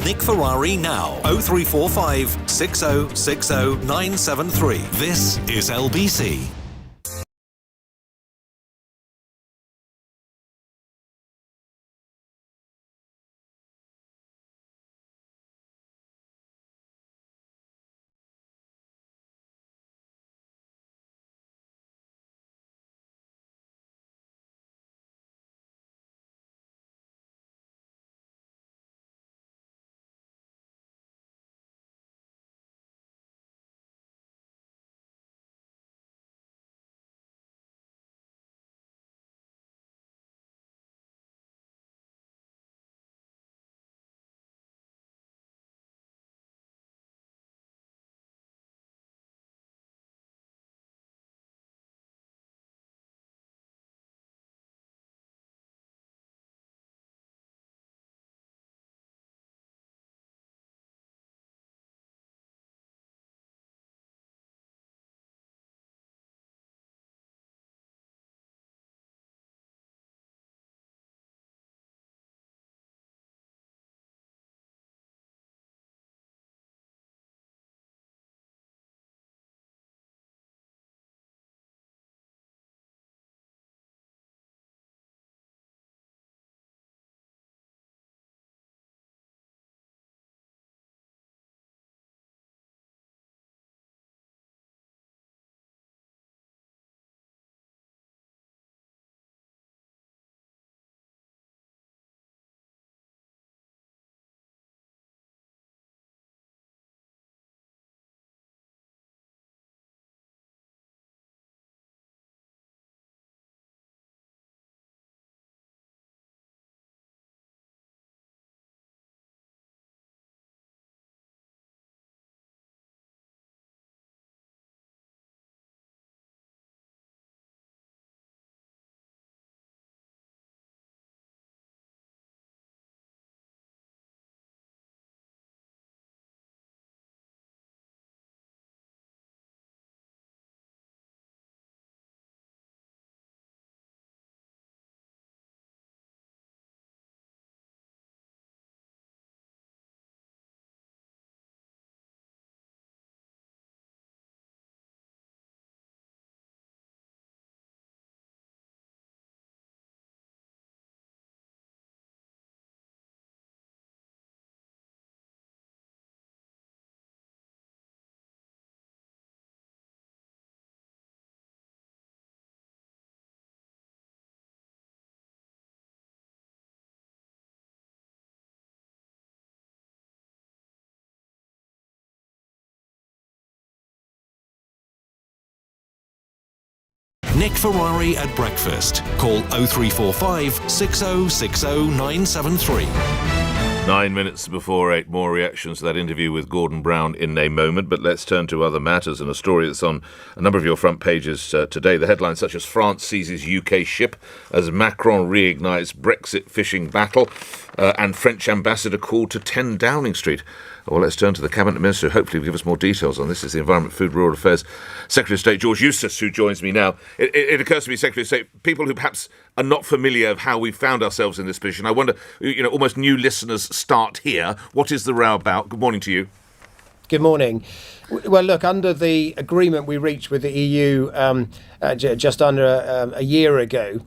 Nick Ferrari now. 0345 6060 973. This is LBC. Nick Ferrari at breakfast. Call 0345 6060 973. 9 minutes before 8, more reactions to that interview with Gordon Brown in a moment, but let's turn to other matters and a story that's on a number of your front pages today. The headlines such as France seizes UK ship as Macron reignites Brexit fishing battle and French ambassador called to 10 Downing Street. Well, let's turn to the Cabinet Minister, who hopefully will give us more details on this. Is the Environment, Food, Rural Affairs Secretary of State, George Eustice, who joins me now. It occurs to me, Secretary of State, people who perhaps are not familiar of how we found ourselves in this position, I wonder, almost new listeners start here. What is the row about? Good morning to you. Good morning. Well, look, under the agreement we reached with the EU just under a year ago,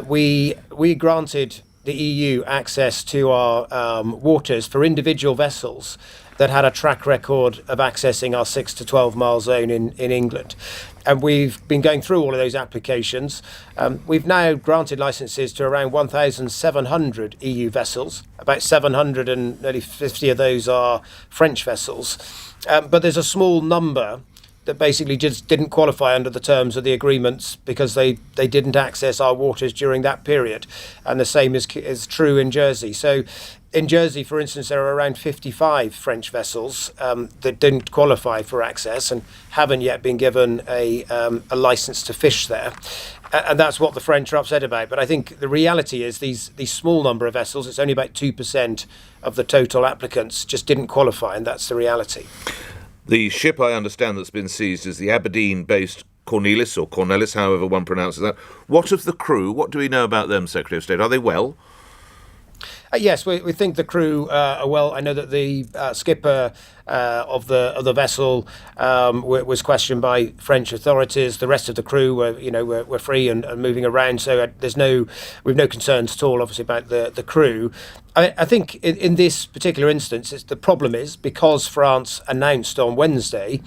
we granted the EU access to our waters for individual vessels that had a track record of accessing our 6 to 12 mile zone in England. And we've been going through all of those applications. We've now granted licences to around 1,700 EU vessels. About 750 of those are French vessels. But there's a small number that basically just didn't qualify under the terms of the agreements because they didn't access our waters during that period. And the same is true in Jersey. So in Jersey, for instance, there are around 55 French vessels that didn't qualify for access and haven't yet been given a license to fish there. And that's what the French are upset about. But I think the reality is these small number of vessels, it's only about 2% of the total applicants, just didn't qualify, and that's the reality. The ship, I understand, that's been seized is the Aberdeen-based Cornelis, however one pronounces that. What of the crew? What do we know about them, Secretary of State? Are they well? Yes, we think the crew are well. I know that the skipper of the vessel was questioned by French authorities. The rest of the crew were free and moving around. So we've no concerns at all, obviously, about the crew. I think in this particular instance, the problem is because France announced on Wednesday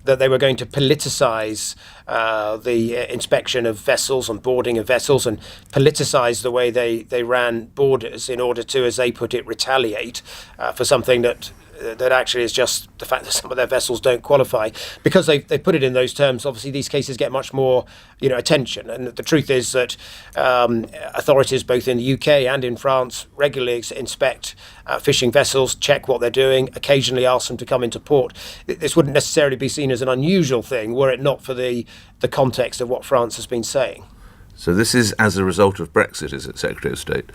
that they were going to politicise the inspection of vessels and boarding of vessels and politicise the way they ran borders in order to, as they put it, retaliate for something that actually is just the fact that some of their vessels don't qualify. Because they put it in those terms, obviously these cases get much more attention. And the truth is that authorities both in the UK and in France regularly inspect fishing vessels, check what they're doing, occasionally ask them to come into port. This wouldn't necessarily be seen as an unusual thing were it not for the context of what France has been saying. So this is as a result of Brexit, is it, Secretary of State?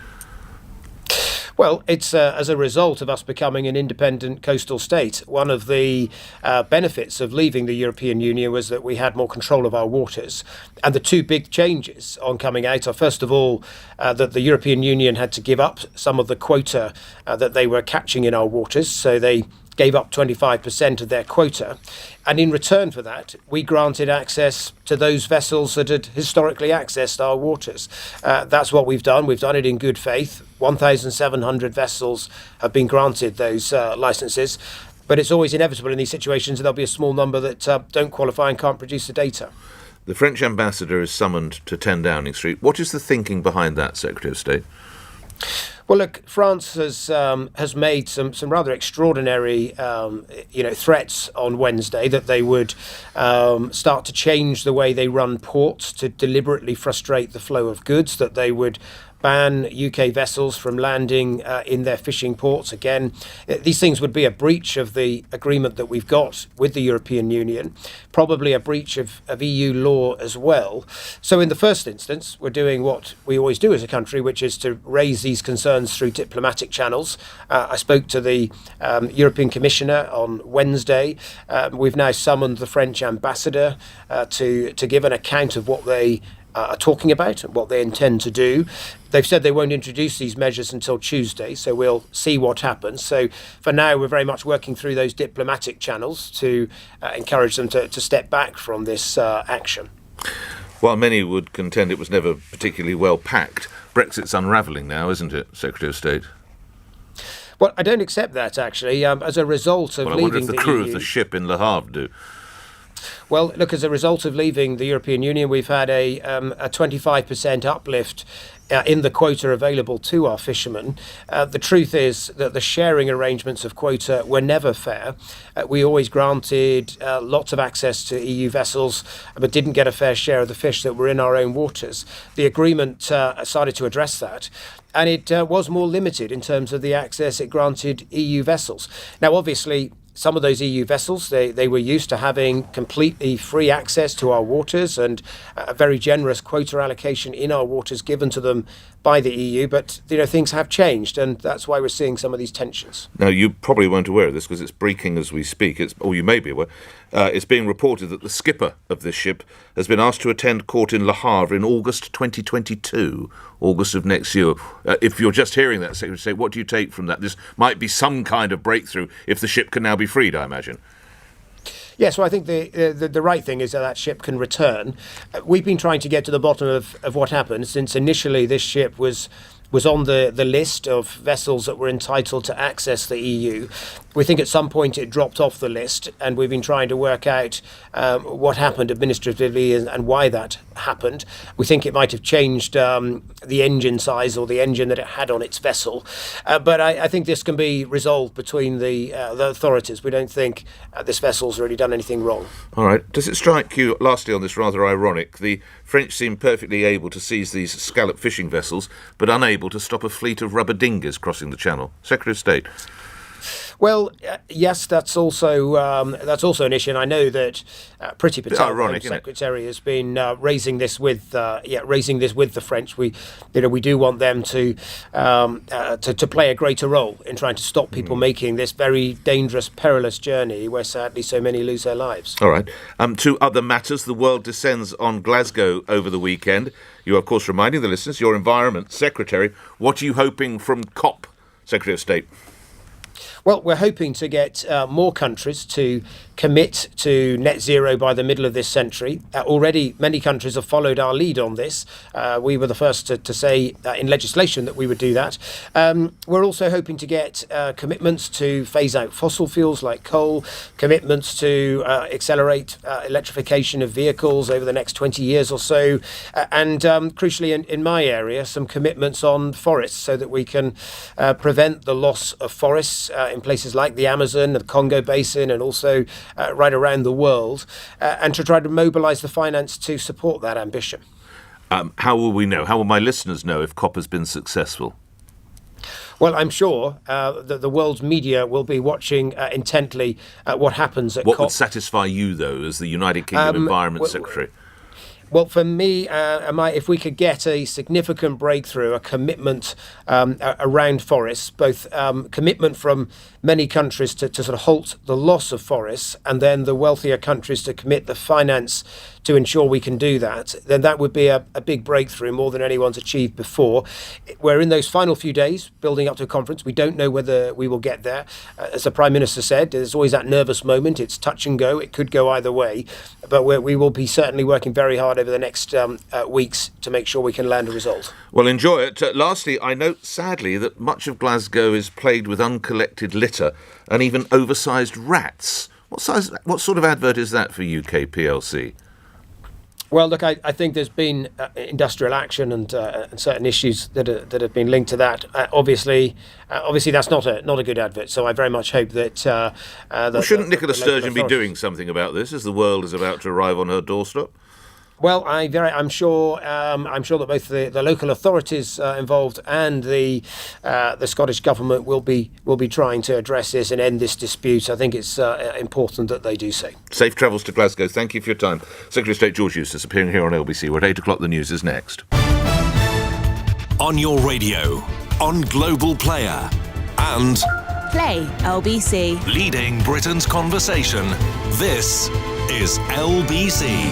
Well, it's as a result of us becoming an independent coastal state. One of the benefits of leaving the European Union was that we had more control of our waters. And the two big changes on coming out are, first of all, that the European Union had to give up some of the quota that they were catching in our waters. So they gave up 25% of their quota. And in return for that, we granted access to those vessels that had historically accessed our waters. That's what we've done. We've done it in good faith. 1,700 vessels have been granted those licenses. But it's always inevitable in these situations that there'll be a small number that don't qualify and can't produce the data. The French ambassador is summoned to 10 Downing Street. What is the thinking behind that, Secretary of State? Well, look, France has made some rather extraordinary, threats on Wednesday that they would start to change the way they run ports to deliberately frustrate the flow of goods, that they would ban UK vessels from landing in their fishing ports. Again, these things would be a breach of the agreement that we've got with the European Union, probably a breach of EU law as well. So in the first instance, we're doing what we always do as a country, which is to raise these concerns through diplomatic channels. I spoke to the European Commissioner on Wednesday. We've now summoned the French ambassador to give an account of what they are talking about and what they intend to do. They've said they won't introduce these measures until Tuesday, so we'll see what happens. So for now, we're very much working through those diplomatic channels to encourage them to step back from this action. While many would contend it was never particularly well packed, Brexit's unravelling now, isn't it, Secretary of State? Well, I don't accept that, actually. As a result of leaving the EU... I wonder if the crew of the ship in Le Havre do. Well, look, as a result of leaving the European Union, we've had a 25% uplift in the quota available to our fishermen. The truth is that the sharing arrangements of quota were never fair. We always granted lots of access to EU vessels, but didn't get a fair share of the fish that were in our own waters. The agreement started to address that. And it was more limited in terms of the access it granted EU vessels. Now, obviously, some of those EU vessels, they were used to having completely free access to our waters and a very generous quota allocation in our waters given to them by the EU. But, things have changed, and that's why we're seeing some of these tensions. Now, you probably weren't aware of this because it's breaking as we speak, or you may be aware. It's being reported that the skipper of this ship has been asked to attend court in Le Havre in August 2022, August of next year. If you're just hearing that, Secretary of State, what do you take from that? This might be some kind of breakthrough if the ship can now be freed, I imagine. Yes, well, I think the right thing is that ship can return. We've been trying to get to the bottom of what happened since initially this ship was on the list of vessels that were entitled to access the EU. We think at some point it dropped off the list, and we've been trying to work out what happened administratively and why that happened. We think it might have changed the engine size or the engine that it had on its vessel. But I think this can be resolved between the authorities. We don't think this vessel's really done anything wrong. All right. Does it strike you, lastly on this rather ironic, the French seem perfectly able to seize these scallop fishing vessels, but unable to stop a fleet of rubber dingers crossing the Channel? Secretary of State. Well, yes, that's also an issue, and I know that Priti Patel, the Home Secretary, has been raising this with the French. We do want them to play a greater role in trying to stop people making this very dangerous, perilous journey where sadly so many lose their lives. All right. To other matters, the world descends on Glasgow over the weekend. You are, of course, reminding the listeners, your Environment Secretary. What are you hoping from COP Secretary of State. Well, we're hoping to get more countries to commit to net zero by the middle of this century. Already, many countries have followed our lead on this. We were the first to say in legislation that we would do that. We're also hoping to get commitments to phase out fossil fuels like coal, commitments to accelerate electrification of vehicles over the next 20 years or so, and crucially in my area, some commitments on forests so that we can prevent the loss of forests in places like the Amazon, the Congo Basin, and also right around the world, and to try to mobilise the finance to support that ambition. How will we know? How will my listeners know if COP has been successful? Well, I'm sure that the world's media will be watching intently what happens at COP. What would satisfy you, though, as the United Kingdom Environment Secretary? Well, for me, if we could get a significant breakthrough, a commitment around forests, both commitment from many countries to sort of halt the loss of forests, and then the wealthier countries to commit the finance to ensure we can do that, then that would be a big breakthrough, more than anyone's achieved before. We're in those final few days building up to a conference. We don't know whether we will get there. As the Prime Minister said, there's always that nervous moment. It's touch and go. It could go either way. But we will be certainly working very hard over the next weeks to make sure we can land a result. Well, enjoy it. Lastly, I note sadly that much of Glasgow is plagued with uncollected litter and even oversized rats. What sort of advert is that for UK PLC? Well, look, I think there's been industrial action and certain issues that have been linked to that. Obviously, that's not a good advert. So I very much hope that. Shouldn't Nicola Sturgeon be doing something about this as the world is about to arrive on her doorstep? Well, I'm sure that both the local authorities involved and the Scottish government will be trying to address this and end this dispute. I think it's important that they do so. Safe travels to Glasgow. Thank you for your time. Secretary of State George Eustice appearing here on LBC. We're at 8 o'clock. The news is next. On your radio, on Global Player, and Play LBC. leading Britain's conversation. This is LBC.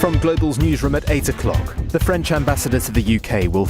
From Global's newsroom at 8 o'clock, the French ambassador to the UK will